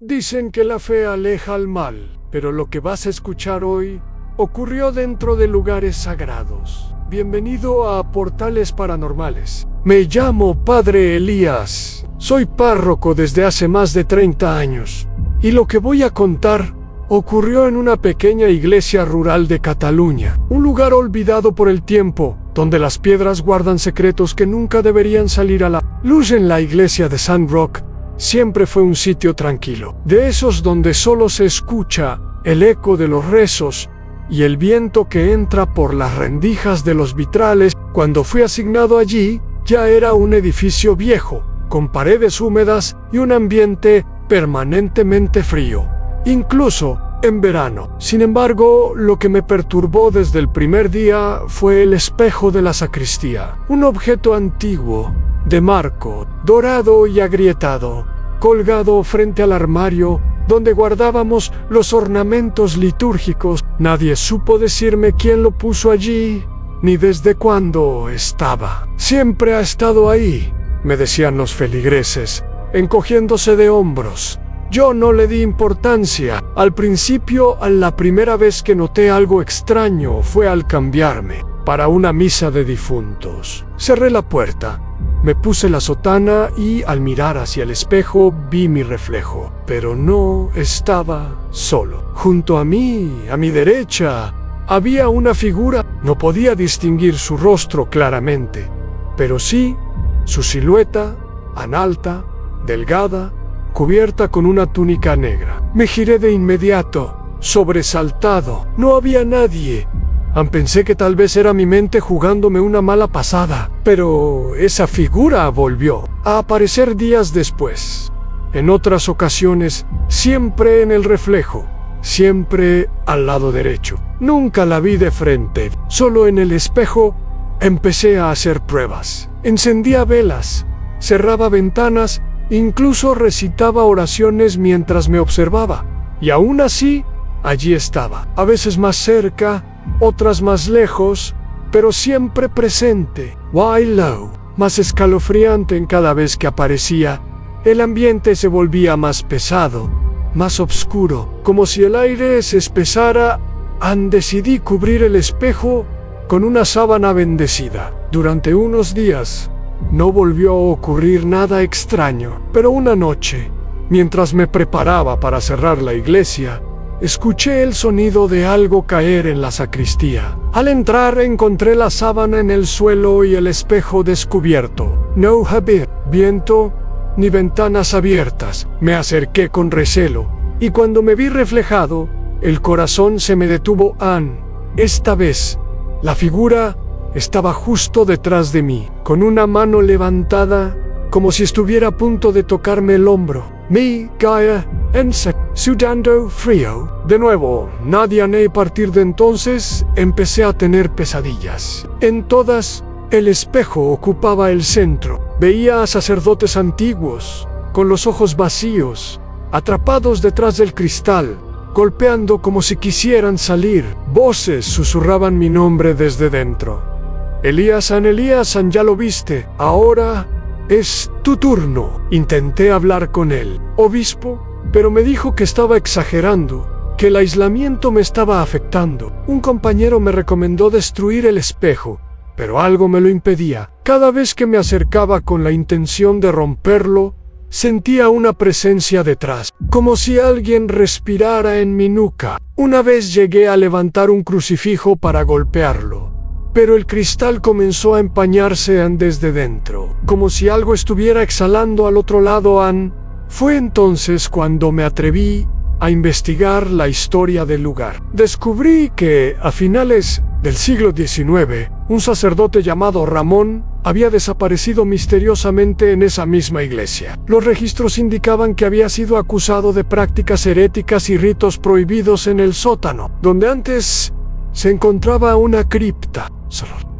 Dicen que la fe aleja al mal, pero lo que vas a escuchar hoy ocurrió dentro de lugares sagrados. Bienvenido a Portales Paranormales. Me llamo Padre Elías. Soy párroco desde hace más de 30 años. Y lo que voy a contar ocurrió en una pequeña iglesia rural de Cataluña. Un lugar olvidado por el tiempo, donde las piedras guardan secretos que nunca deberían salir a la luz. En la iglesia de Sant Roc siempre fue un sitio tranquilo, de esos donde solo se escucha el eco de los rezos y el viento que entra por las rendijas de los vitrales. Cuando fui asignado allí, ya era un edificio viejo, con paredes húmedas y un ambiente permanentemente frío, incluso en verano. Sin embargo, lo que me perturbó desde el primer día fue el espejo de la sacristía, un objeto antiguo, de marco, dorado y agrietado, colgado frente al armario donde guardábamos los ornamentos litúrgicos. Nadie supo decirme quién lo puso allí, ni desde cuándo estaba. Siempre ha estado ahí, me decían los feligreses, encogiéndose de hombros. Yo no le di importancia. Al principio, la primera vez que noté algo extraño fue al cambiarme para una misa de difuntos. Cerré la puerta, me puse la sotana y al mirar hacia el espejo vi mi reflejo, pero no estaba solo. Junto a mí, a mi derecha, había una figura. No podía distinguir su rostro claramente, pero sí su silueta, alta, delgada, cubierta con una túnica negra. Me giré de inmediato, sobresaltado. No había nadie. Pensé que tal vez era mi mente jugándome una mala pasada, pero esa figura volvió a aparecer días después. En otras ocasiones, siempre en el reflejo, siempre al lado derecho. Nunca la vi de frente, solo en el espejo. Empecé a hacer pruebas. Encendía velas, cerraba ventanas, incluso recitaba oraciones mientras me observaba. Y aún así, allí estaba, a veces más cerca, otras más lejos, pero siempre presente. Low, más escalofriante en cada vez que aparecía. El ambiente se volvía más pesado, más oscuro, como si el aire se espesara. Decidí cubrir el espejo con una sábana bendecida. Durante unos días no volvió a ocurrir nada extraño, pero una noche, mientras me preparaba para cerrar la iglesia, escuché el sonido de algo caer en la sacristía. Al entrar encontré la sábana en el suelo y el espejo descubierto. No había viento ni ventanas abiertas. Me acerqué con recelo, y cuando me vi reflejado, el corazón se me detuvo. Esta vez, la figura estaba justo detrás de mí, con una mano levantada, como si estuviera a punto de tocarme el hombro. Me caía sudando frío. De nuevo, nadie. A partir de entonces, empecé a tener pesadillas. En todas, el espejo ocupaba el centro. Veía a sacerdotes antiguos, con los ojos vacíos, atrapados detrás del cristal, golpeando como si quisieran salir. Voces susurraban mi nombre desde dentro. Elías, ya lo viste. Ahora es tu turno. Intenté hablar con el obispo, pero me dijo que estaba exagerando, que el aislamiento me estaba afectando. Un compañero me recomendó destruir el espejo, pero algo me lo impedía. Cada vez que me acercaba con la intención de romperlo, sentía una presencia detrás, como si alguien respirara en mi nuca. Una vez llegué a levantar un crucifijo para golpearlo, pero el cristal comenzó a empañarse desde dentro, como si algo estuviera exhalando al otro lado. Fue entonces cuando me atreví a investigar la historia del lugar. Descubrí que, a finales del siglo XIX, un sacerdote llamado Ramón había desaparecido misteriosamente en esa misma iglesia. Los registros indicaban que había sido acusado de prácticas heréticas y ritos prohibidos en el sótano, donde antes se encontraba una cripta.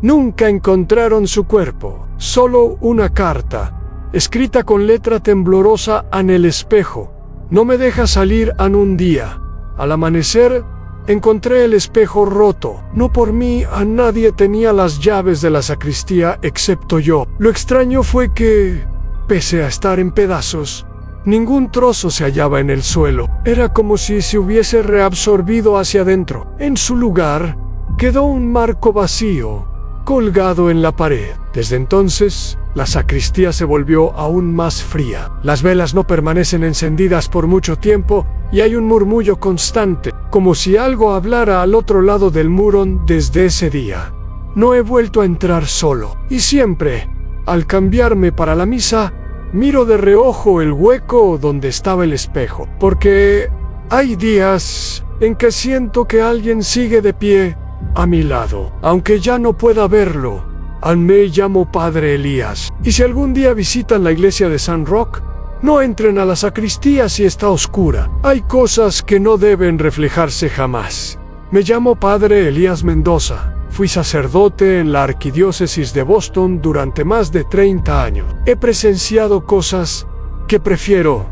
Nunca encontraron su cuerpo, solo una carta, escrita con letra temblorosa en el espejo. No me deja salir. Un día, al amanecer, encontré el espejo roto. No por mí. Nadie tenía las llaves de la sacristía excepto yo. Lo extraño fue que, pese a estar en pedazos, Ningún trozo se hallaba en el suelo. Era como si se hubiese reabsorbido hacia adentro. En su lugar, quedó un marco vacío, colgado en la pared. Desde entonces, la sacristía se volvió aún más fría. Las velas no permanecen encendidas por mucho tiempo y hay un murmullo constante, como si algo hablara al otro lado del muro desde ese día. No he vuelto a entrar solo, y siempre, al cambiarme para la misa, miro de reojo el hueco donde estaba el espejo, porque hay días en que siento que alguien sigue de pie a mi lado, aunque ya no pueda verlo. Me llamo Padre Elías, y si algún día visitan la iglesia de San Roque, no entren a la sacristía si está oscura. Hay cosas que no deben reflejarse jamás. Me llamo Padre Elías Mendoza. Fui sacerdote en la arquidiócesis de Boston durante más de 30 años. He presenciado cosas que prefiero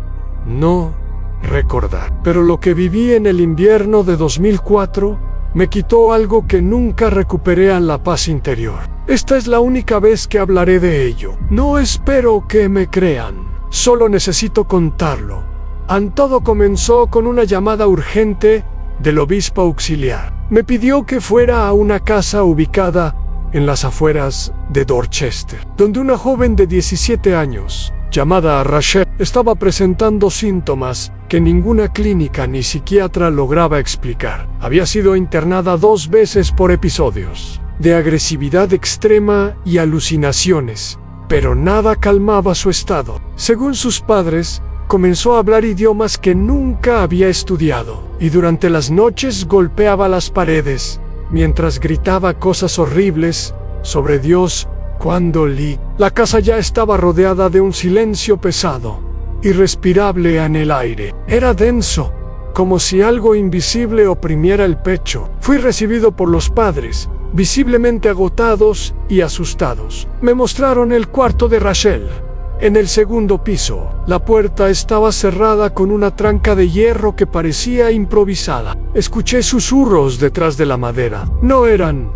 no recordar. Pero lo que viví en el invierno de 2004 me quitó algo que nunca recuperé en la paz interior. Esta es la única vez que hablaré de ello. No espero que me crean. Solo necesito contarlo. Todo comenzó con una llamada urgente del obispo auxiliar. Me pidió que fuera a una casa ubicada en las afueras de Dorchester, donde una joven de 17 años, llamada Rachel, estaba presentando síntomas que ninguna clínica ni psiquiatra lograba explicar. Había sido internada 2 veces por episodios de agresividad extrema y alucinaciones, pero nada calmaba su estado. Según sus padres, comenzó a hablar idiomas que nunca había estudiado, y durante las noches golpeaba las paredes, mientras gritaba cosas horribles sobre Dios cuando La casa ya estaba rodeada de un silencio pesado, irrespirable en el aire. Era denso, como si algo invisible oprimiera el pecho. Fui recibido por los padres, visiblemente agotados y asustados. Me mostraron el cuarto de Rachel. En el segundo piso, la puerta estaba cerrada con una tranca de hierro que parecía improvisada. Escuché susurros detrás de la madera. No eran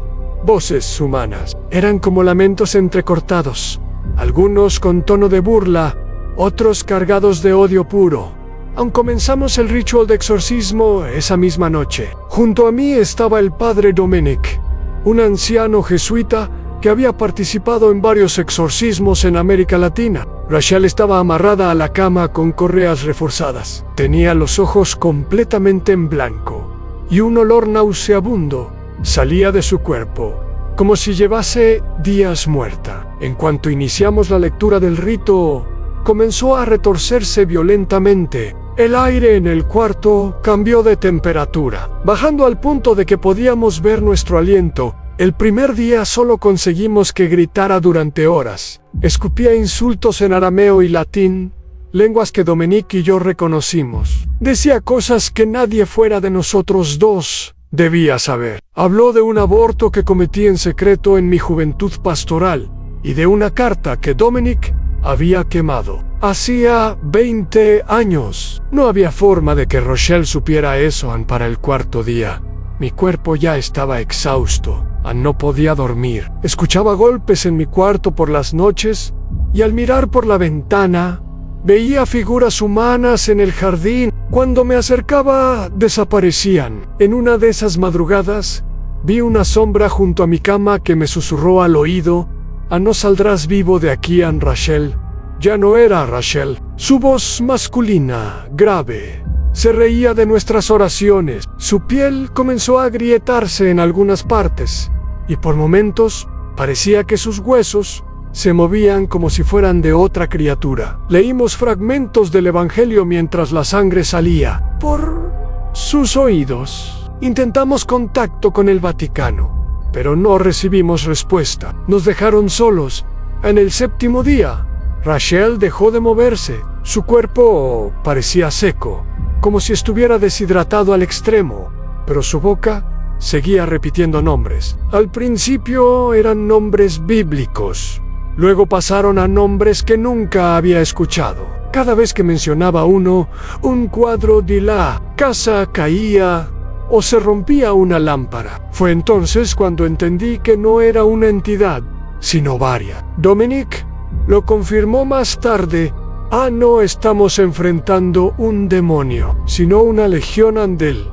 voces humanas, eran como lamentos entrecortados, algunos con tono de burla, otros cargados de odio puro. Aún comenzamos el ritual de exorcismo esa misma noche. Junto a mí estaba el padre Dominic, un anciano jesuita que había participado en varios exorcismos en América Latina. Rachel estaba amarrada a la cama con correas reforzadas. Tenía los ojos completamente en blanco y un olor nauseabundo salía de su cuerpo, como si llevase días muerta. En cuanto iniciamos la lectura del rito, comenzó a retorcerse violentamente. El aire en el cuarto cambió de temperatura, bajando al punto de que podíamos ver nuestro aliento. El primer día solo conseguimos que gritara durante horas. Escupía insultos en arameo y latín, lenguas que Dominique y yo reconocimos. Decía cosas que nadie fuera de nosotros dos debía saber. Habló de un aborto que cometí en secreto en mi juventud pastoral y de una carta que Dominique había quemado. Hacía 20 años. No había forma de que Rachel supiera eso para el cuarto día. Mi cuerpo ya estaba exhausto. No podía dormir. Escuchaba golpes en mi cuarto por las noches y al mirar por la ventana veía figuras humanas en el jardín. Cuando me acercaba, desaparecían. En una de esas madrugadas, vi una sombra junto a mi cama que me susurró al oído: no saldrás vivo de aquí, Rachel. Ya no era Rachel. Su voz masculina, grave, se reía de nuestras oraciones. Su piel comenzó a agrietarse en algunas partes, y por momentos parecía que sus huesos se movían como si fueran de otra criatura. Leímos fragmentos del Evangelio mientras la sangre salía por sus oídos. Intentamos contacto con el Vaticano, pero no recibimos respuesta. Nos dejaron solos. En el 7º día, Rachel dejó de moverse. Su cuerpo parecía seco, como si estuviera deshidratado al extremo, pero su boca seguía repitiendo nombres. Al principio eran nombres bíblicos, luego pasaron a nombres que nunca había escuchado. Cada vez que mencionaba uno, un cuadro de la casa caía o se rompía una lámpara. Fue entonces cuando entendí que no era una entidad, sino varias. Dominic lo confirmó más tarde No estamos enfrentando un demonio, sino una legión Andel.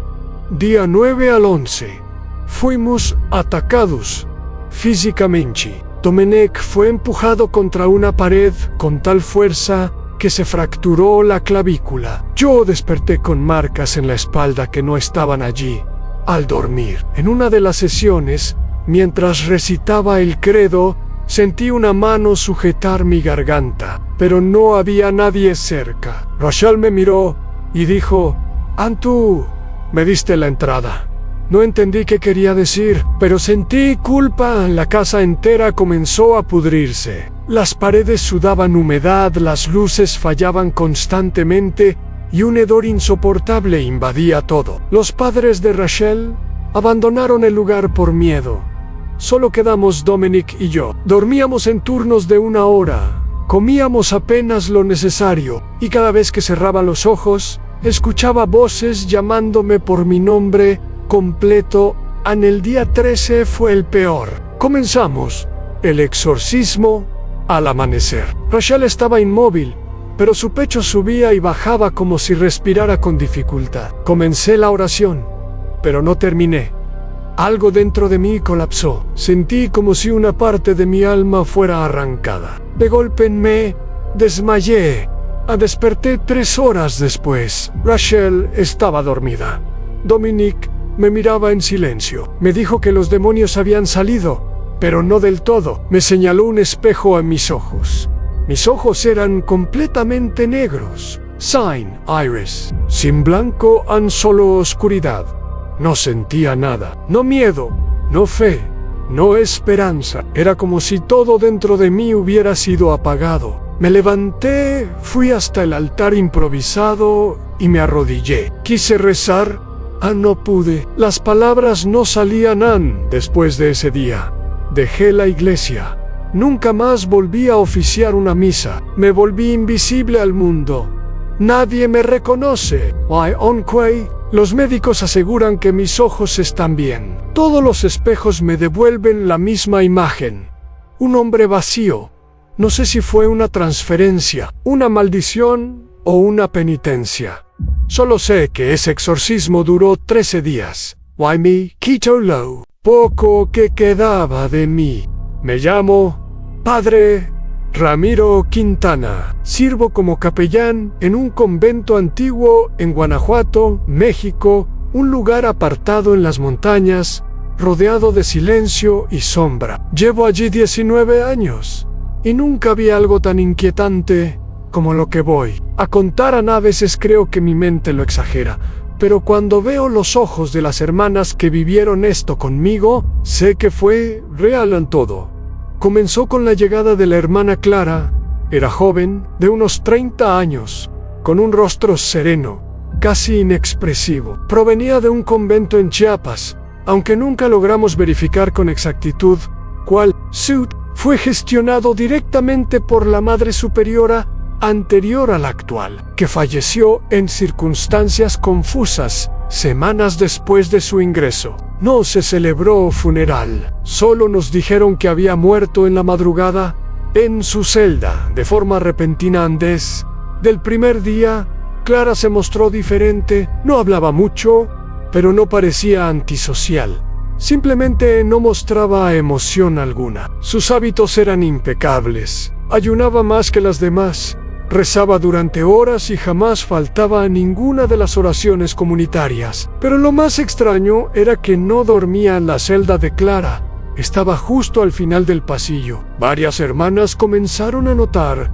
Día 9 al 11. Fuimos atacados físicamente. Domenech fue empujado contra una pared con tal fuerza que se fracturó la clavícula. Yo desperté con marcas en la espalda que no estaban allí. Al dormir, en una de las sesiones, mientras recitaba el credo, sentí una mano sujetar mi garganta, pero no había nadie cerca. Rachel me miró y dijo: «Antu, me diste la entrada». No entendí qué quería decir, pero sentí culpa. La casa entera comenzó a pudrirse. Las paredes sudaban humedad, las luces fallaban constantemente y un hedor insoportable invadía todo. Los padres de Rachel abandonaron el lugar por miedo. Solo quedamos Dominic y yo. Dormíamos en turnos de 1 hora, comíamos apenas lo necesario, y cada vez que cerraba los ojos, escuchaba voces llamándome por mi nombre completo. En el día 13 fue el peor. Comenzamos el exorcismo al amanecer. Rachel estaba inmóvil, pero su pecho subía y bajaba como si respirara con dificultad. Comencé la oración, pero no terminé. Algo dentro de mí colapsó. Sentí como si una parte de mi alma fuera arrancada. De golpe me desmayé. Desperté 3 horas después. Rachel estaba dormida. Dominic me miraba en silencio. Me dijo que los demonios habían salido, pero no del todo. Me señaló un espejo a mis ojos. Mis ojos eran completamente negros. Sin iris. Sin blanco, en solo oscuridad. No sentía nada. No miedo, no fe, no esperanza. Era como si todo dentro de mí hubiera sido apagado. Me levanté, fui hasta el altar improvisado y me arrodillé. Quise rezar. No pude. Las palabras no salían. Después de ese día, dejé la iglesia. Nunca más volví a oficiar una misa. Me volví invisible al mundo. Nadie me reconoce. Los médicos aseguran que mis ojos están bien. Todos los espejos me devuelven la misma imagen. Un hombre vacío. No sé si fue una transferencia, una maldición o una penitencia. Solo sé que ese exorcismo duró 13 días. Why me? Quito lo poco que quedaba de mí. Me llamo Padre Ramiro Quintana. Sirvo como capellán en un convento antiguo en Guanajuato, México, un lugar apartado en las montañas, rodeado de silencio y sombra. Llevo allí 19 años y nunca vi algo tan inquietante como lo que voy a contar. A veces creo que mi mente lo exagera, pero cuando veo los ojos de las hermanas que vivieron esto conmigo, sé que fue real en todo. Comenzó con la llegada de la hermana Clara. Era joven, de unos 30 años, con un rostro sereno, casi inexpresivo. Provenía de un convento en Chiapas, aunque nunca logramos verificar con exactitud cuál suit. Fue gestionado directamente por la Madre Superiora anterior a la actual, que falleció en circunstancias confusas semanas después de su ingreso. No se celebró funeral, solo nos dijeron que había muerto en la madrugada en su celda de forma repentina. Antes del primer día, Clara se mostró diferente. No hablaba mucho, pero no parecía antisocial. Simplemente no mostraba emoción alguna. Sus hábitos eran impecables. Ayunaba más que las demás. Rezaba durante horas y jamás faltaba a ninguna de las oraciones comunitarias. Pero lo más extraño era que no dormía en la celda de Clara. Estaba justo al final del pasillo. Varias hermanas comenzaron a notar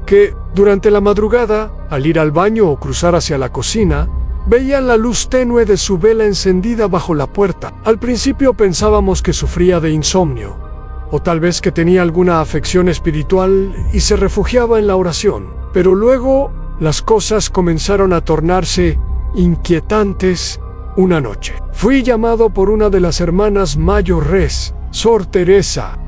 que, durante la madrugada, al ir al baño o cruzar hacia la cocina, veían la luz tenue de su vela encendida bajo la puerta. Al principio pensábamos que sufría de insomnio, o tal vez que tenía alguna afección espiritual y se refugiaba en la oración. Pero luego las cosas comenzaron a tornarse inquietantes. Una noche fui llamado por una de las hermanas mayores, Sor Teresa.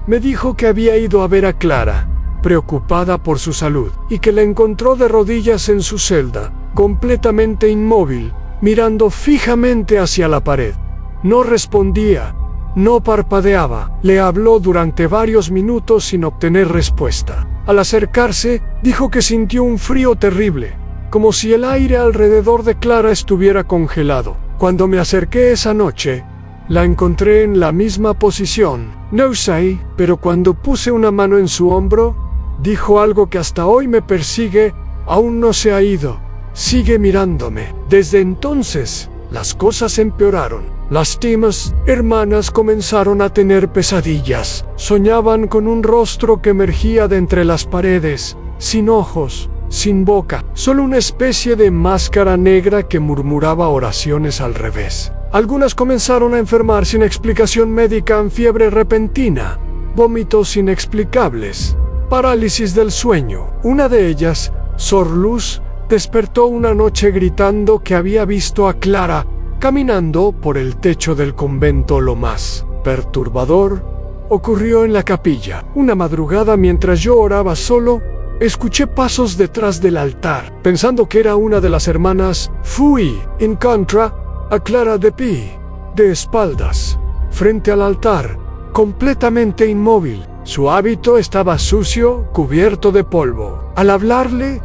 Me dijo que había ido a ver a Clara, preocupada por su salud, y que la encontró de rodillas en su celda, completamente inmóvil, mirando fijamente hacia la pared. No respondía, no parpadeaba. Le habló durante varios minutos sin obtener respuesta. Al acercarse, dijo que sintió un frío terrible, como si el aire alrededor de Clara estuviera congelado. Cuando me acerqué esa noche, la encontré en la misma posición. No sé, pero cuando puse una mano en su hombro, dijo algo que hasta hoy me persigue, aún no se ha ido. Sigue mirándome. Desde entonces, las cosas empeoraron. Las Timas hermanas comenzaron a tener pesadillas. Soñaban con un rostro que emergía de entre las paredes, sin ojos, sin boca, solo una especie de máscara negra que murmuraba oraciones al revés. Algunas comenzaron a enfermar sin explicación médica en fiebre repentina, vómitos inexplicables, parálisis del sueño. Una de ellas, Sor Luz, despertó una noche gritando que había visto a Clara caminando por el techo del convento. Lo más perturbador ocurrió en la capilla. Una madrugada, mientras yo oraba solo, escuché pasos detrás del altar. Pensando que era una de las hermanas, fui en contra a Clara de pie, de espaldas, frente al altar, completamente inmóvil. Su hábito estaba sucio, cubierto de polvo. Al hablarle,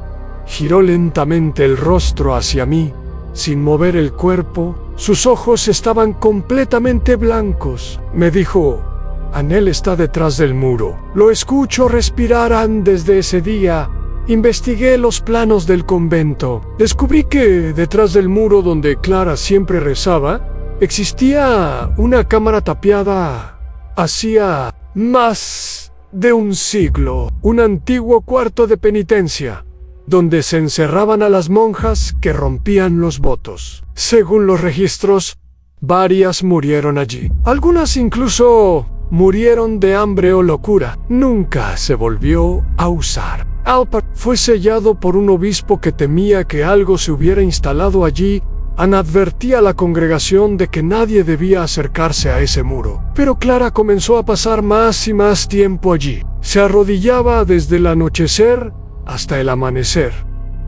giró lentamente el rostro hacia mí, sin mover el cuerpo. Sus ojos estaban completamente blancos. Me dijo: Anel está detrás del muro. Lo escucho respirar. Desde ese día, investigué los planos del convento. Descubrí que detrás del muro donde Clara siempre rezaba, existía una cámara tapiada hacía más de un siglo. Un antiguo cuarto de penitencia, donde se encerraban a las monjas que rompían los votos. Según los registros, varias murieron allí. Algunas incluso murieron de hambre o locura. Nunca se volvió a usar. Alpar fue sellado por un obispo que temía que algo se hubiera instalado allí. Advertía a la congregación de que nadie debía acercarse a ese muro. Pero Clara comenzó a pasar más y más tiempo allí. Se arrodillaba desde el anochecer hasta el amanecer,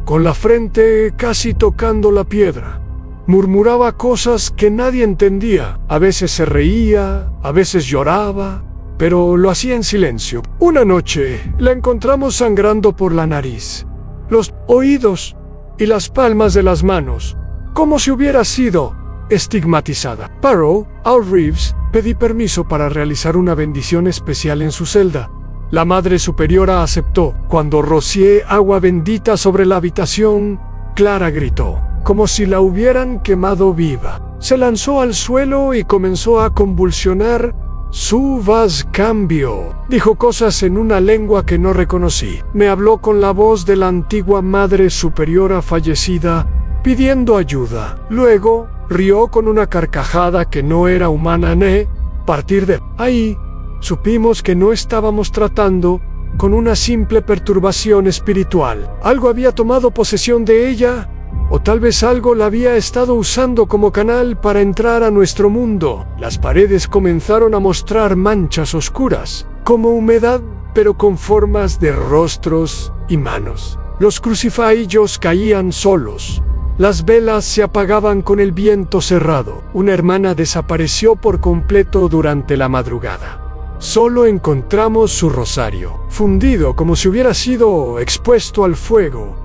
con la frente casi tocando la piedra. Murmuraba cosas que nadie entendía. A veces se reía, a veces lloraba, pero lo hacía en silencio. Una noche la encontramos sangrando por la nariz, los oídos y las palmas de las manos, como si hubiera sido estigmatizada. Paró al Reeves. Pedí permiso para realizar una bendición especial en su celda. La Madre Superiora aceptó. Cuando rocié agua bendita sobre la habitación, Clara gritó, como si la hubieran quemado viva. Se lanzó al suelo y comenzó a convulsionar. Su voz cambió. Dijo cosas en una lengua que no reconocí. Me habló con la voz de la antigua Madre Superiora fallecida, pidiendo ayuda. Luego, rió con una carcajada que no era humana. A partir de ahí, supimos que no estábamos tratando con una simple perturbación espiritual. Algo había tomado posesión de ella, o tal vez algo la había estado usando como canal para entrar a nuestro mundo. Las paredes comenzaron a mostrar manchas oscuras, como humedad, pero con formas de rostros y manos. Los crucifijos caían solos. Las velas se apagaban con el viento cerrado. Una hermana desapareció por completo durante la madrugada. Solo encontramos su rosario, fundido como si hubiera sido expuesto al fuego.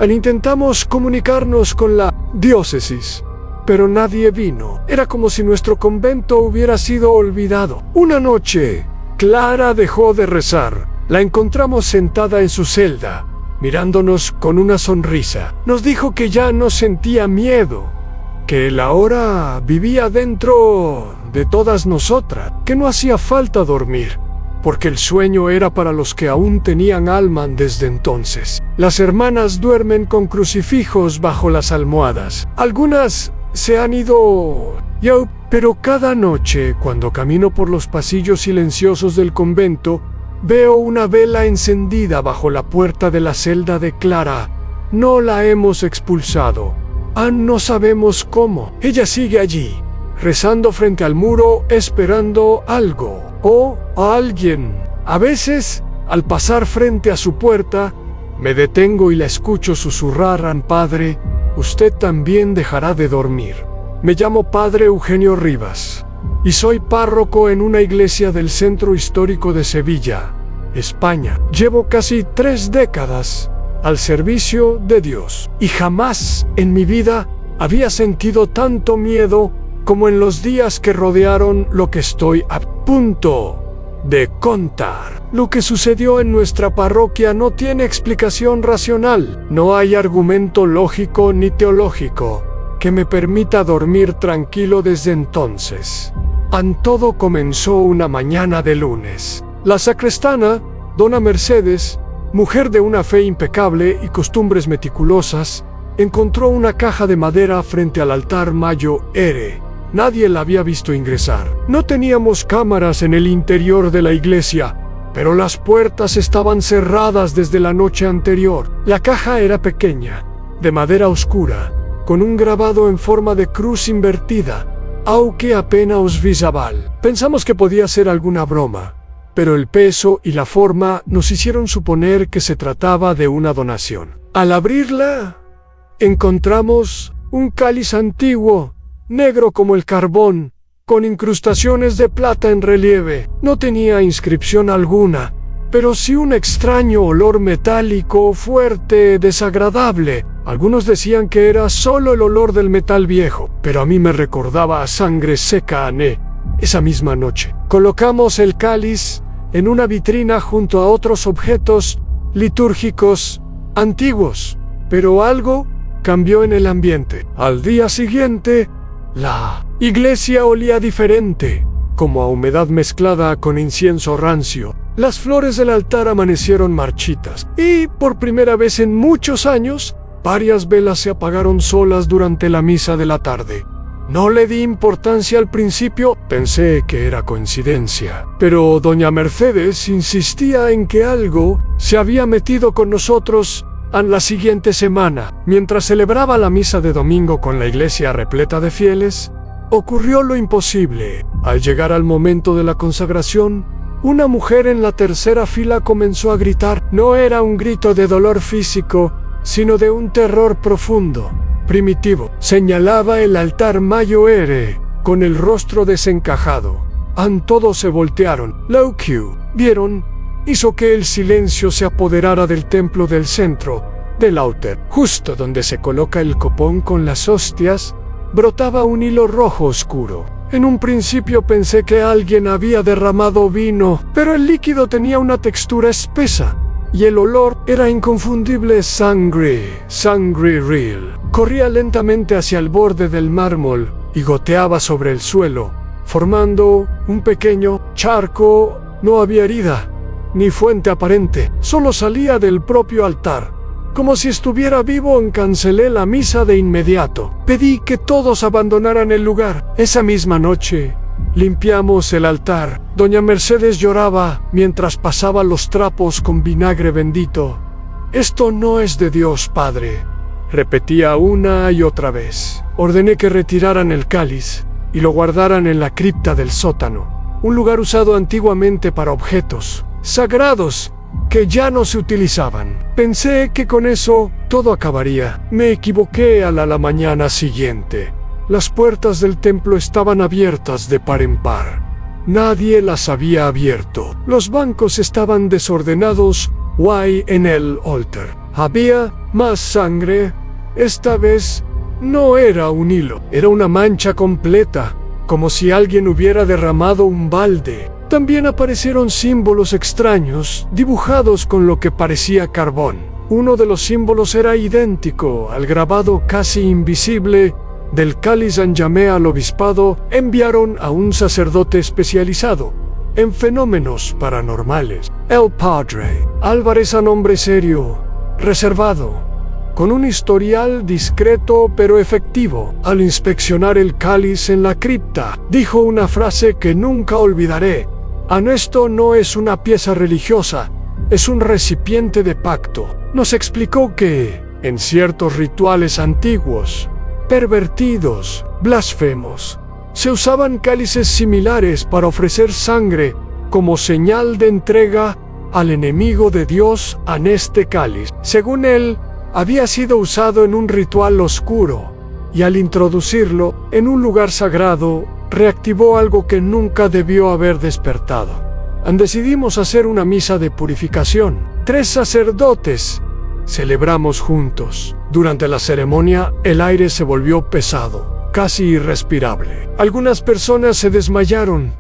Intentamos comunicarnos con la diócesis, pero nadie vino. Era como si nuestro convento hubiera sido olvidado. Una noche, Clara dejó de rezar. La encontramos sentada en su celda, mirándonos con una sonrisa. Nos dijo que ya no sentía miedo, que él ahora vivía dentro de todas nosotras, que no hacía falta dormir, porque el sueño era para los que aún tenían alma desde entonces. Las hermanas duermen con crucifijos bajo las almohadas. Algunas se han ido ya, pero cada noche, cuando camino por los pasillos silenciosos del convento, veo una vela encendida bajo la puerta de la celda de Clara. No la hemos expulsado. No sabemos cómo. Ella sigue allí, rezando frente al muro, esperando algo o a alguien. A veces, al pasar frente a su puerta, me detengo y la escucho susurrar: Padre, usted también dejará de dormir. Me llamo Padre Eugenio Rivas y soy párroco en una iglesia del centro histórico de Sevilla. España. Llevo casi 3 décadas al servicio de Dios y jamás en mi vida había sentido tanto miedo como en los días que rodearon lo que estoy a punto de contar. Lo que sucedió en nuestra parroquia no tiene explicación racional. No hay argumento lógico ni teológico que me permita dormir tranquilo desde entonces. Todo comenzó una mañana de lunes. La sacrestana, dona Mercedes, mujer de una fe impecable y costumbres meticulosas, encontró una caja de madera frente al altar Mayor. Nadie la había visto ingresar. No teníamos cámaras en el interior de la iglesia, pero las puertas estaban cerradas desde la noche anterior. La caja era pequeña, de madera oscura, con un grabado en forma de cruz invertida, aunque apenas visible. Pensamos que podía ser alguna broma, pero el peso y la forma nos hicieron suponer que se trataba de una donación. Al abrirla, encontramos un cáliz antiguo, negro como el carbón, con incrustaciones de plata en relieve. No tenía inscripción alguna, pero sí un extraño olor metálico, fuerte, desagradable. Algunos decían que era solo el olor del metal viejo, pero a mí me recordaba a sangre seca. Esa misma noche, colocamos el cáliz en una vitrina junto a otros objetos litúrgicos antiguos, pero algo cambió en el ambiente. Al día siguiente, la iglesia olía diferente, como a humedad mezclada con incienso rancio. Las flores del altar amanecieron marchitas, y por primera vez en muchos años, varias velas se apagaron solas durante la misa de la tarde. No le di importancia al principio, pensé que era coincidencia, pero doña Mercedes insistía en que algo se había metido con nosotros. En la siguiente semana, mientras celebraba la misa de domingo con la iglesia repleta de fieles, ocurrió lo imposible. Al llegar al momento de la consagración, una mujer en la tercera fila comenzó a gritar. No era un grito de dolor físico, sino de un terror profundo, primitivo. Señalaba el altar Mayor con el rostro desencajado. Todos se voltearon. Lo que vieron hizo que el silencio se apoderara del templo del centro del altar. Justo donde se coloca el copón con las hostias, brotaba un hilo rojo oscuro. En un principio pensé que alguien había derramado vino, pero el líquido tenía una textura espesa, y el olor era inconfundible. Sangre real. Corría lentamente hacia el borde del mármol y goteaba sobre el suelo, formando un pequeño charco. No había herida ni fuente aparente, solo salía del propio altar. Como si estuviera vivo, cancelé la misa de inmediato. Pedí que todos abandonaran el lugar. Esa misma noche, limpiamos el altar. Doña Mercedes lloraba mientras pasaba los trapos con vinagre bendito. Esto no es de Dios, Padre, repetía una y otra vez. Ordené que retiraran el cáliz y lo guardaran en la cripta del sótano, un lugar usado antiguamente para objetos sagrados que ya no se utilizaban. Pensé que con eso todo acabaría. Me equivoqué. A la mañana siguiente, las puertas del templo estaban abiertas de par en par. Nadie las había abierto. Los bancos estaban desordenados. En el altar había más sangre. Esta vez no era un hilo, era una mancha completa, como si alguien hubiera derramado un balde. También aparecieron símbolos extraños, dibujados con lo que parecía carbón. Uno de los símbolos era idéntico al grabado casi invisible del cáliz. Llamé al obispado. Enviaron a un sacerdote especializado en fenómenos paranormales. El padre Álvarez, un hombre serio, reservado, con un historial discreto pero efectivo. Al inspeccionar el cáliz en la cripta, dijo una frase que nunca olvidaré. Esto no es una pieza religiosa, es un recipiente de pacto. Nos explicó que, en ciertos rituales antiguos, pervertidos, blasfemos, se usaban cálices similares para ofrecer sangre como señal de entrega al enemigo de Dios. Este cáliz, según él, había sido usado en un ritual oscuro, y al introducirlo en un lugar sagrado, reactivó algo que nunca debió haber despertado. Decidimos hacer una misa de purificación. 3 sacerdotes celebramos juntos. Durante la ceremonia, el aire se volvió pesado, casi irrespirable. Algunas personas se desmayaron,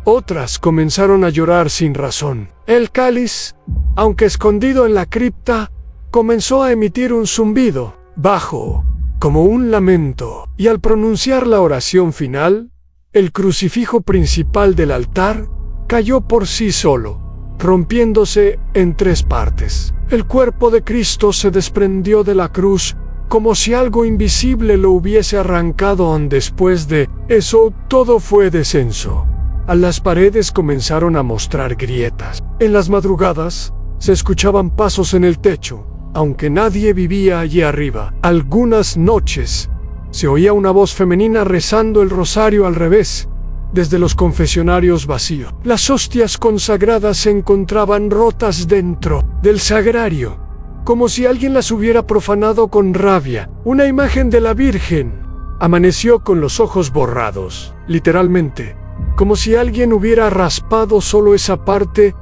otras comenzaron a llorar sin razón. El cáliz, aunque escondido en la cripta, comenzó a emitir un zumbido bajo, como un lamento, y al pronunciar la oración final, el crucifijo principal del altar cayó por sí solo, rompiéndose en 3 partes. El cuerpo de Cristo se desprendió de la cruz como si algo invisible lo hubiese arrancado. Después de eso, todo fue descenso. Las paredes comenzaron a mostrar grietas. En las madrugadas, se escuchaban pasos en el techo, aunque nadie vivía allí arriba. Algunas noches, se oía una voz femenina rezando el rosario al revés, desde los confesionarios vacíos. Las hostias consagradas se encontraban rotas dentro del sagrario, como si alguien las hubiera profanado con rabia. Una imagen de la Virgen amaneció con los ojos borrados, literalmente, como si alguien hubiera raspado solo esa parte.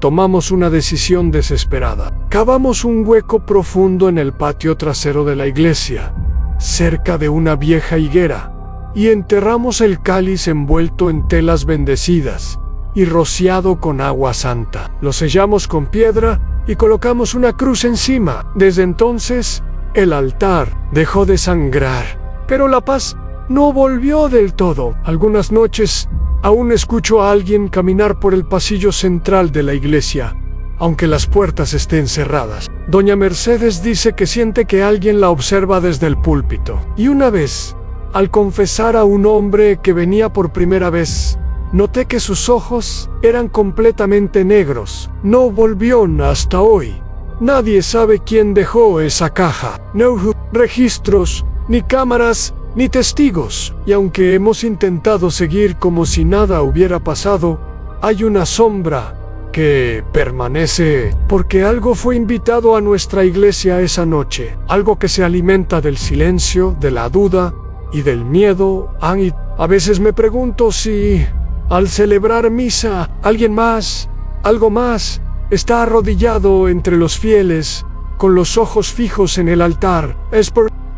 Tomamos una decisión desesperada. Cavamos un hueco profundo en el patio trasero de la iglesia, cerca de una vieja higuera, y enterramos el cáliz envuelto en telas bendecidas y rociado con agua santa. Lo sellamos con piedra y colocamos una cruz encima. Desde entonces, el altar dejó de sangrar, pero la paz no volvió del todo. Algunas noches, aún escucho a alguien caminar por el pasillo central de la iglesia, aunque las puertas estén cerradas. Doña Mercedes dice que siente que alguien la observa desde el púlpito. Y una vez, al confesar a un hombre que venía por primera vez, noté que sus ojos eran completamente negros. No volvió hasta hoy. Nadie sabe quién dejó esa caja. No registros, ni cámaras, ni testigos. Y aunque hemos intentado seguir como si nada hubiera pasado, hay una sombra que permanece, porque algo fue invitado a nuestra iglesia esa noche. Algo que se alimenta del silencio, de la duda y del miedo. A veces me pregunto si, al celebrar misa, algo más, está arrodillado entre los fieles, con los ojos fijos en el altar.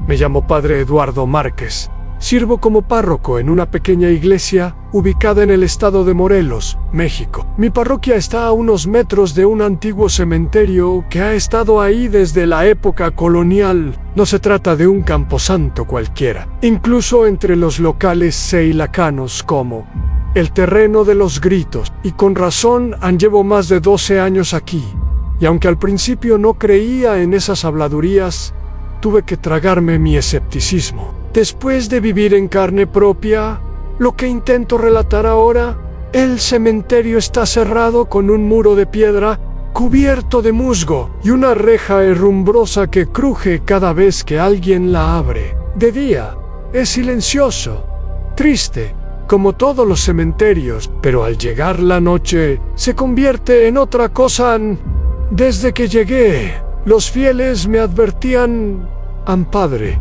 Me llamo Padre Eduardo Márquez. Sirvo como párroco en una pequeña iglesia ubicada en el estado de Morelos, México. Mi parroquia está a unos metros de un antiguo cementerio que ha estado ahí desde la época colonial. No se trata de un camposanto cualquiera. Incluso entre los locales se hilacanos como el terreno de los gritos. Y con razón, llevo más de 12 años aquí. Y aunque al principio no creía en esas habladurías, tuve que tragarme mi escepticismo. Después de vivir en carne propia lo que intento relatar ahora, el cementerio está cerrado con un muro de piedra cubierto de musgo y una reja herrumbrosa que cruje cada vez que alguien la abre. De día es silencioso, triste, como todos los cementerios, pero al llegar la noche se convierte en otra cosa. Desde que llegué, los fieles me advertían: padre,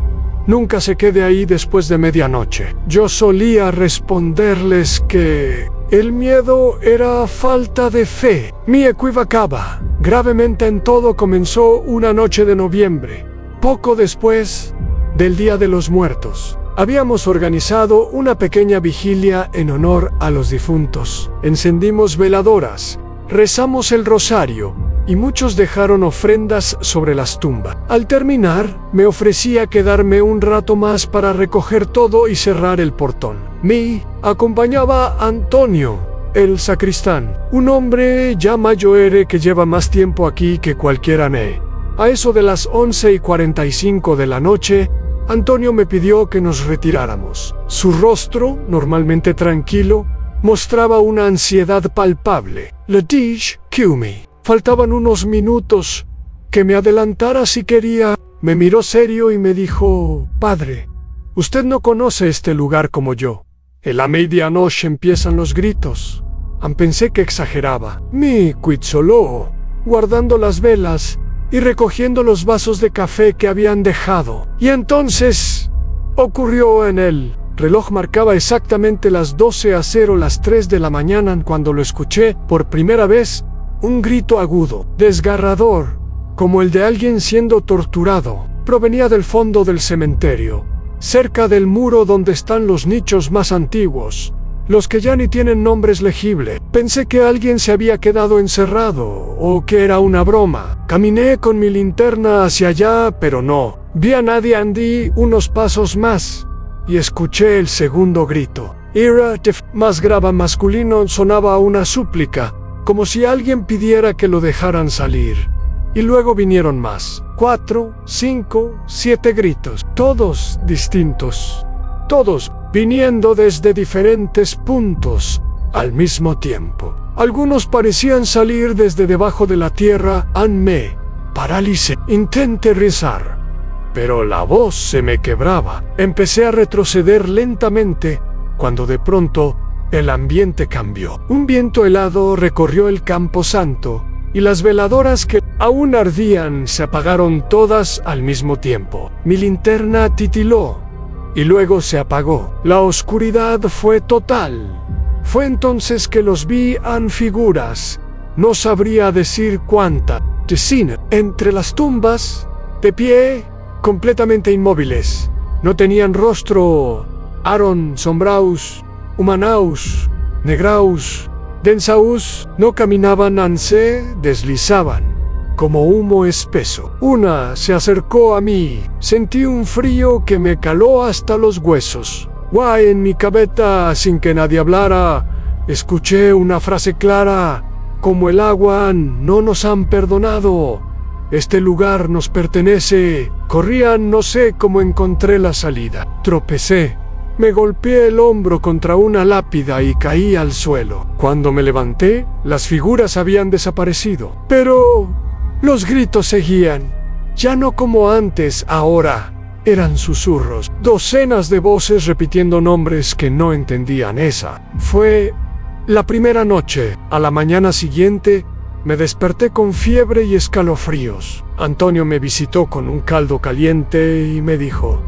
nunca se quede ahí después de medianoche. Yo solía responderles que el miedo era falta de fe. Me equivocaba gravemente en todo. Comenzó una noche de noviembre, poco después del Día de los Muertos. Habíamos organizado una pequeña vigilia en honor a los difuntos. Encendimos veladoras, rezamos el rosario y muchos dejaron ofrendas sobre las tumbas. Al terminar, me ofrecía quedarme un rato más para recoger todo y cerrar el portón. Me acompañaba Antonio, el sacristán, un hombre ya mayor que lleva más tiempo aquí que cualquiera. A eso de las 11:45 de la noche, Antonio me pidió que nos retiráramos. Su rostro, normalmente tranquilo, mostraba una ansiedad palpable. Le dije que faltaban unos minutos, que me adelantara si quería. Me miró serio y me dijo: padre, usted no conoce este lugar como yo. En la medianoche empiezan los gritos. Pensé que exageraba. Me quitsoló, guardando las velas y recogiendo los vasos de café que habían dejado. Y entonces ocurrió en el reloj marcaba exactamente las 12:00, las 3 de la mañana, cuando lo escuché por primera vez. Un grito agudo, desgarrador, como el de alguien siendo torturado, provenía del fondo del cementerio, cerca del muro donde están los nichos más antiguos, los que ya ni tienen nombres legibles. Pensé que alguien se había quedado encerrado o que era una broma. Caminé con mi linterna hacia allá, pero no. Vi a nadie, andí unos pasos más y escuché el segundo grito. Era más grave, masculino, sonaba una súplica, como si alguien pidiera que lo dejaran salir. Y luego vinieron más. 4, 5, 7 gritos, todos distintos. Todos viniendo desde diferentes puntos al mismo tiempo. Algunos parecían salir desde debajo de la tierra. Me paralicé. Intenté rezar, pero la voz se me quebraba. Empecé a retroceder lentamente, cuando de pronto el ambiente cambió. Un viento helado recorrió el camposanto, y las veladoras que aún ardían se apagaron todas al mismo tiempo. Mi linterna titiló y luego se apagó. La oscuridad fue total. Fue entonces que los vi en figuras, no sabría decir cuántas, de cine, entre las tumbas, de pie, completamente inmóviles. No tenían rostro, Aaron, sombraus, humanaus, negraus, densaus, no caminaban, se deslizaban como humo espeso. Una se acercó a mí. Sentí un frío que me caló hasta los huesos. Guay, en mi cabeza, sin que nadie hablara, escuché una frase clara, como el agua: no nos han perdonado. Este lugar nos pertenece. Corrían, no sé cómo encontré la salida. Tropecé. Me golpeé el hombro contra una lápida y caí al suelo. Cuando me levanté, las figuras habían desaparecido. Pero los gritos seguían. Ya no como antes, ahora eran susurros. Docenas de voces repitiendo nombres que no entendían. Esa fue la primera noche. A la mañana siguiente, me desperté con fiebre y escalofríos. Antonio me visitó con un caldo caliente y me dijo,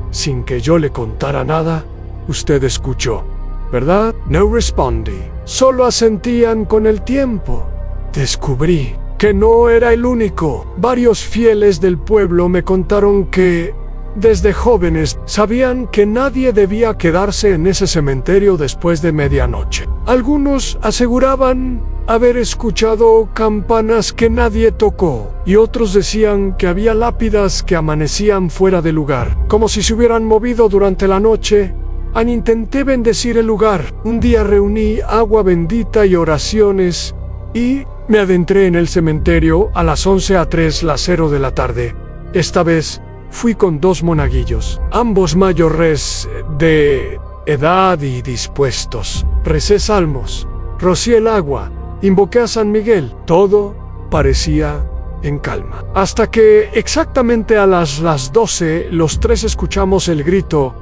sin que yo le contara nada: usted escuchó, ¿verdad? No respondí. Solo asentían con el tiempo. Descubrí que no era el único. Varios fieles del pueblo me contaron que, desde jóvenes, sabían que nadie debía quedarse en ese cementerio después de medianoche. Algunos aseguraban haber escuchado campanas que nadie tocó, y otros decían que había lápidas que amanecían fuera de lugar, como si se hubieran movido durante la noche. Intenté bendecir el lugar. Un día reuní agua bendita y oraciones y me adentré en el cementerio a las 11:03 de la tarde. Esta vez fui con 2 monaguillos, ambos mayores de edad y dispuestos. Recé salmos, rocié el agua, invoqué a San Miguel. Todo parecía en calma. Hasta que exactamente a las 12, los 3 escuchamos el grito.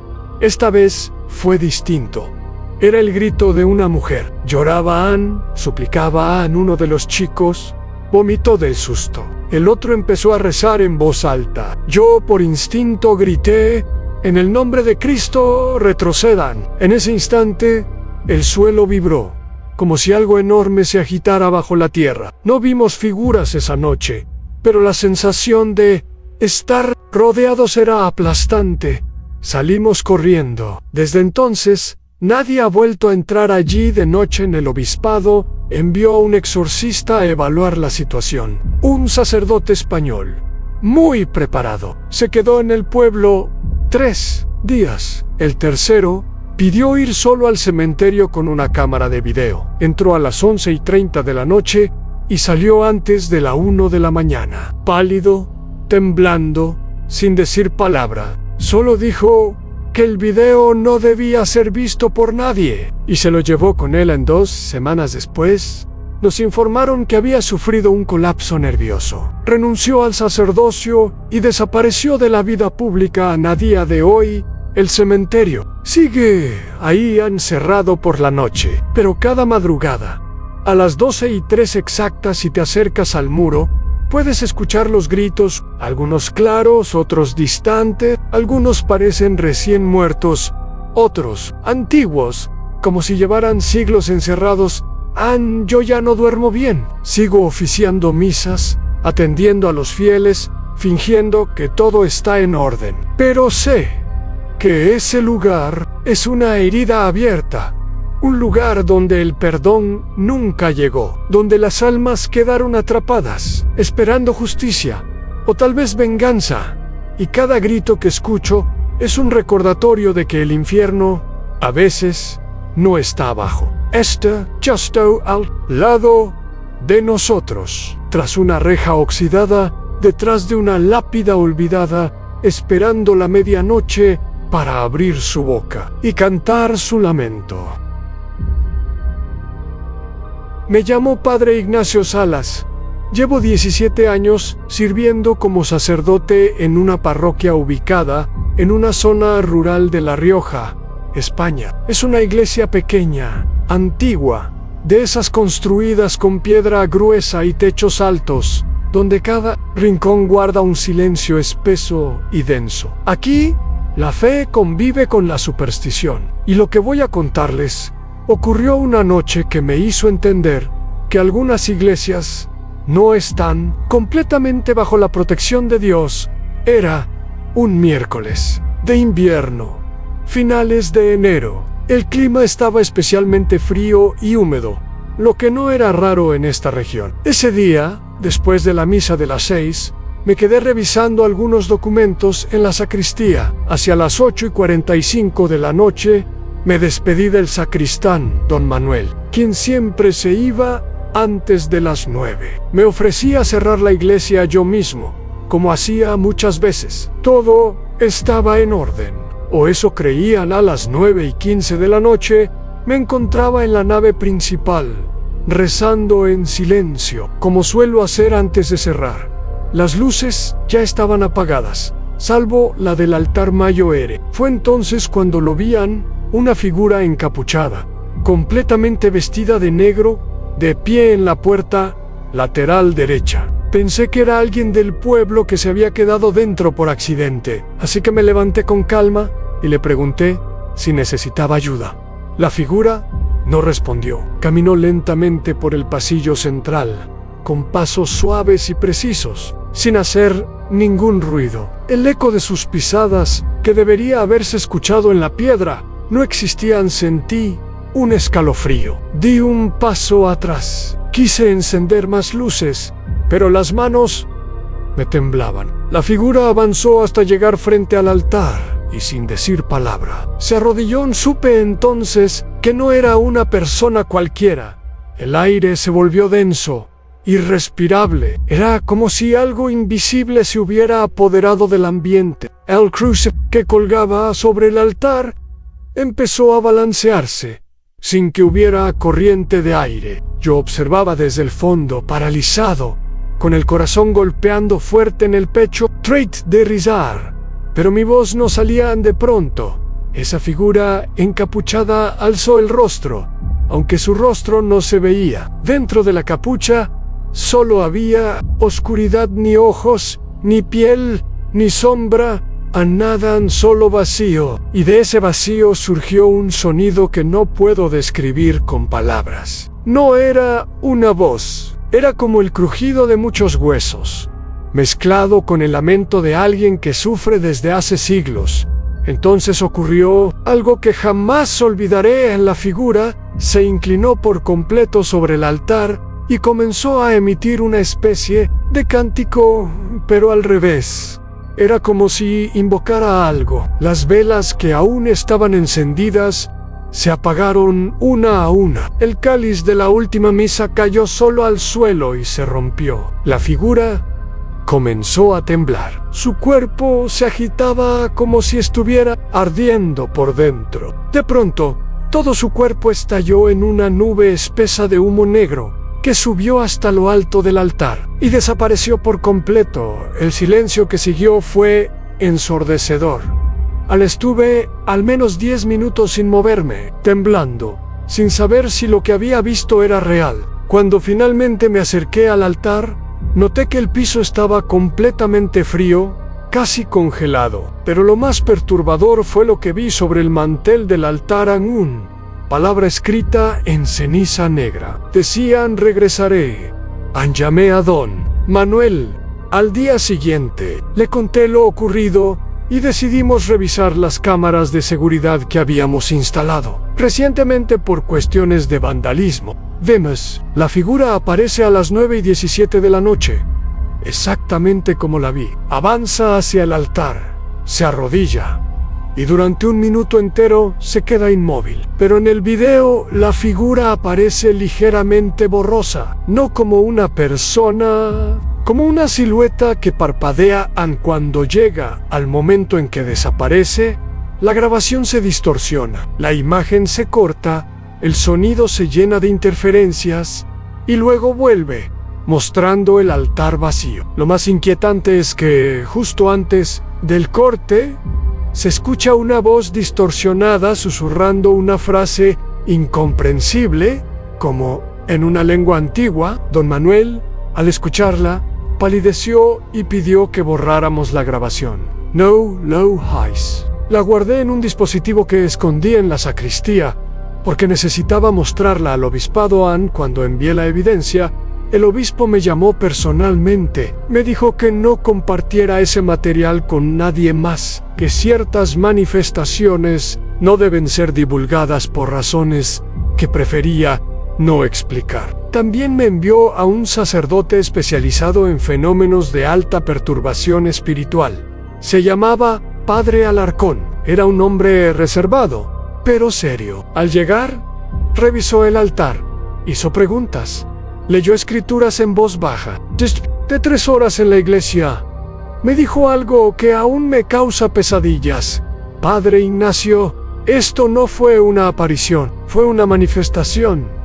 Esta vez fue distinto. Era el grito de una mujer. Lloraba suplicaba uno de los chicos vomitó del susto. El otro empezó a rezar en voz alta. Yo por instinto grité: en el nombre de Cristo, retrocedan. En ese instante, el suelo vibró, como si algo enorme se agitara bajo la tierra. No vimos figuras esa noche, pero la sensación de estar rodeados era aplastante. Salimos corriendo. Desde entonces, nadie ha vuelto a entrar allí de noche. En el obispado envió a un exorcista a evaluar la situación. Un sacerdote español, muy preparado, se quedó en el pueblo 3 días. El tercero pidió ir solo al cementerio con una cámara de video. Entró a las 11:30 de la noche y salió antes de la 1 de la mañana. Pálido, temblando, sin decir palabra. Solo dijo que el video no debía ser visto por nadie, y se lo llevó con él. En 2 semanas después, nos informaron que había sufrido un colapso nervioso. Renunció al sacerdocio y desapareció de la vida pública. A día de hoy, el cementerio sigue ahí encerrado por la noche, pero cada madrugada, a las 12:03 exactas, si te acercas al muro, puedes escuchar los gritos, algunos claros, otros distantes, algunos parecen recién muertos, otros, antiguos, como si llevaran siglos encerrados. Yo ya no duermo bien. Sigo oficiando misas, atendiendo a los fieles, fingiendo que todo está en orden. Pero sé que ese lugar es una herida abierta, un lugar donde el perdón nunca llegó, donde las almas quedaron atrapadas, esperando justicia, o tal vez venganza, y cada grito que escucho es un recordatorio de que el infierno, a veces, no está abajo. Está justo al lado de nosotros, tras una reja oxidada, detrás de una lápida olvidada, esperando la medianoche para abrir su boca y cantar su lamento. Me llamo Padre Ignacio Salas. Llevo 17 años sirviendo como sacerdote en una parroquia ubicada en una zona rural de La Rioja, España. Es una iglesia pequeña, antigua, de esas construidas con piedra gruesa y techos altos, donde cada rincón guarda un silencio espeso y denso. Aquí, la fe convive con la superstición. Y lo que voy a contarles ocurrió una noche que me hizo entender que algunas iglesias no están completamente bajo la protección de Dios. Era un miércoles de invierno, finales de enero. El clima estaba especialmente frío y húmedo, lo que no era raro en esta región. Ese día, después de la misa de las 6, me quedé revisando algunos documentos en la sacristía. Hacia las 8:45 de la noche, me despedí del sacristán, don Manuel, quien siempre se iba antes de las 9. Me ofrecí a cerrar la iglesia yo mismo, como hacía muchas veces. Todo estaba en orden, o eso creían. A las 9:15 de la noche, me encontraba en la nave principal, rezando en silencio, como suelo hacer antes de cerrar. Las luces ya estaban apagadas, salvo la del altar mayor. Fue entonces cuando lo vían, una figura encapuchada, completamente vestida de negro, de pie en la puerta lateral derecha. Pensé que era alguien del pueblo que se había quedado dentro por accidente, así que me levanté con calma y le pregunté si necesitaba ayuda. La figura no respondió. Caminó lentamente por el pasillo central, con pasos suaves y precisos, sin hacer ningún ruido. El eco de sus pisadas, que debería haberse escuchado en la piedra, no existían. Sentí un escalofrío. Di un paso atrás. Quise encender más luces, pero las manos me temblaban. La figura avanzó hasta llegar frente al altar y, sin decir palabra, se arrodilló. Supe entonces que no era una persona cualquiera. El aire se volvió denso, irrespirable. Era como si algo invisible se hubiera apoderado del ambiente. El cruce que colgaba sobre el altar empezó a balancearse, sin que hubiera corriente de aire. Yo observaba desde el fondo, paralizado, con el corazón golpeando fuerte en el pecho. Traté de risar, pero mi voz no salía. De pronto, esa figura encapuchada alzó el rostro, aunque su rostro no se veía. Dentro de la capucha solo había oscuridad, ni ojos, ni piel, ni sombra, a nada, solo vacío. Y de ese vacío surgió un sonido que no puedo describir con palabras. No era una voz, era como el crujido de muchos huesos, mezclado con el lamento de alguien que sufre desde hace siglos. Entonces ocurrió algo que jamás olvidaré. La figura se inclinó por completo sobre el altar y comenzó a emitir una especie de cántico, pero al revés. Era como si invocara algo. Las velas que aún estaban encendidas se apagaron una a una. El cáliz de la última misa cayó solo al suelo y se rompió. La figura comenzó a temblar. Su cuerpo se agitaba como si estuviera ardiendo por dentro. De pronto, todo su cuerpo estalló en una nube espesa de humo negro que subió hasta lo alto del altar y desapareció por completo. El silencio que siguió fue ensordecedor. Estuve al menos 10 minutos sin moverme, temblando, sin saber si lo que había visto era real. Cuando finalmente me acerqué al altar, noté que el piso estaba completamente frío, casi congelado. Pero lo más perturbador fue lo que vi sobre el mantel del altar Anún. Palabra escrita en ceniza negra. Decían: regresaré. Llamé a don Manuel. Al día siguiente, le conté lo ocurrido y decidimos revisar las cámaras de seguridad que habíamos instalado recientemente por cuestiones de vandalismo. Vemos, la figura aparece a las 9:17 de la noche, exactamente como la vi. Avanza hacia el altar, se arrodilla y durante un minuto entero se queda inmóvil. Pero en el video la figura aparece ligeramente borrosa, no como una persona, como una silueta que parpadea. Cuando llega al momento en que desaparece, la grabación se distorsiona, la imagen se corta, el sonido se llena de interferencias y luego vuelve, mostrando el altar vacío. Lo más inquietante es que, justo antes del corte, se escucha una voz distorsionada susurrando una frase incomprensible, como en una lengua antigua. Don Manuel, al escucharla, palideció y pidió que borráramos la grabación. No lo hagáis. La guardé en un dispositivo que escondí en la sacristía, porque necesitaba mostrarla al obispado. Cuando envié la evidencia, el obispo me llamó personalmente. Me dijo que no compartiera ese material con nadie más, que ciertas manifestaciones no deben ser divulgadas por razones que prefería no explicar. También me envió a un sacerdote especializado en fenómenos de alta perturbación espiritual. Se llamaba Padre Alarcón. Era un hombre reservado, pero serio. Al llegar, revisó el altar, hizo preguntas, leyó escrituras en voz baja. De 3 horas en la iglesia, me dijo algo que aún me causa pesadillas. Padre Ignacio, esto no fue una aparición, fue una manifestación.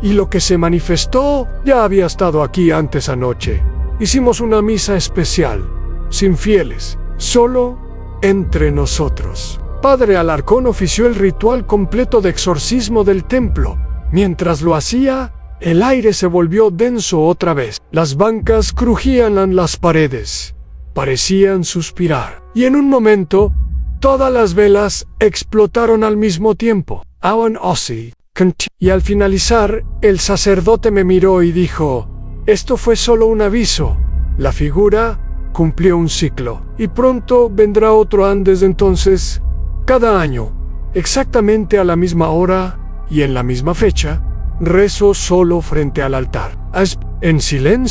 Y lo que se manifestó ya había estado aquí antes anoche. Hicimos una misa especial, sin fieles, solo entre nosotros. Padre Alarcón ofició el ritual completo de exorcismo del templo. Mientras lo hacía, el aire se volvió denso otra vez. Las bancas crujían en las paredes, parecían suspirar. Y en un momento, todas las velas explotaron al mismo tiempo. Y al finalizar, el sacerdote me miró y dijo: esto fue solo un aviso. La figura cumplió un ciclo, y pronto vendrá otro. Desde entonces, cada año, exactamente a la misma hora y en la misma fecha, rezo solo frente al altar, en silencio.